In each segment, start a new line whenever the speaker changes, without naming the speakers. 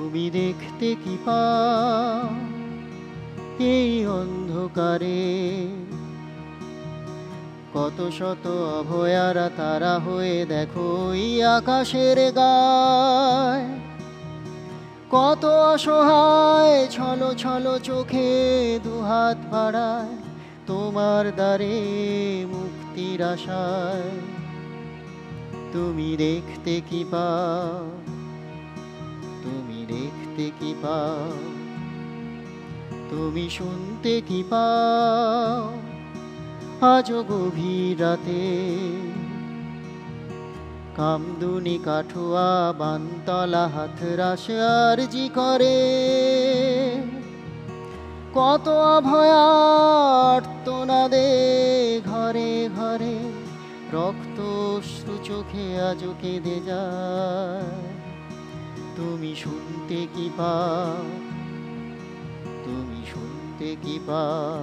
তুমি দেখতে কি পাও এই অন্ধকারে? কত শত অভয়ারা তারা হয়ে দেখো এই আকাশের গায়। কত অসহায় ছলো ছলো চোখে দুহাত বাড়ায় তোমার দ্বারে মুক্তির আশায়। তুমি দেখতে কি পাও, তুমি দেখতে কি পাও, তুমি শুনতে কি পাও আজও গভীর রাতে? কামদুনি কাঠুয়া বানতলা হাথরাস আরজি করে। কত অভয়া আর্তনাদে ঘরে ঘরে রক্ত অশ্রু চোখে আজও কেঁদে যায়। তুমি শুনতে কি পাও, তুমি শুনতে কি পাও?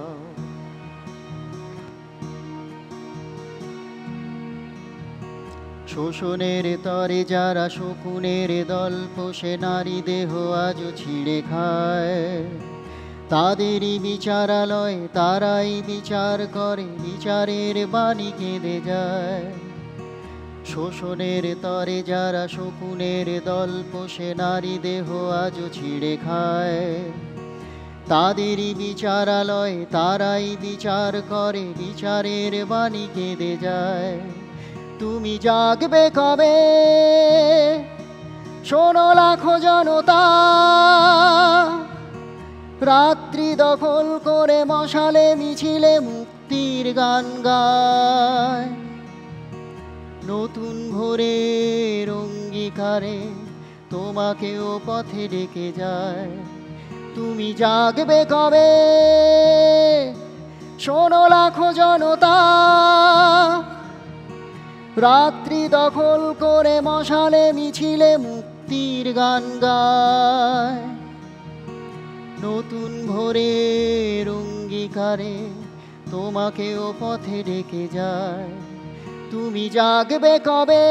শোষণের তরে যারা শকুনের দল পোষে নারী দেহ আজও ছিঁড়ে খায়। তাদেরই বিচারালয় তারাই বিচার করে, বিচারের বাণী কেঁদে যায়। শোষণের তরে যারা শকুনের দল পোষে নারী দেহ আজও ছিঁড়ে খায়। তাদেরই বিচারালয় তারাই বিচার করে, বিচারের বাণী কেঁদে যায়। তুমি জাগবে কবে শোনো লাখো জনতা, রাত্রি দখল করে মশালে মিছিলে মুক্তির গান গায়। নতুন ভোরের অঙ্গীকারে তোমাকেও পথে ডেকে যায়। তুমি জাগবে কবে শোনো লাখো জনতা, রাত্রি দখল করে মশালে মিছিলে মুক্তির গান গায়। নতুন ভোরের অঙ্গীকারে তোমাকেও পথে ডেকে যায়। তুমি জাগবে কবে?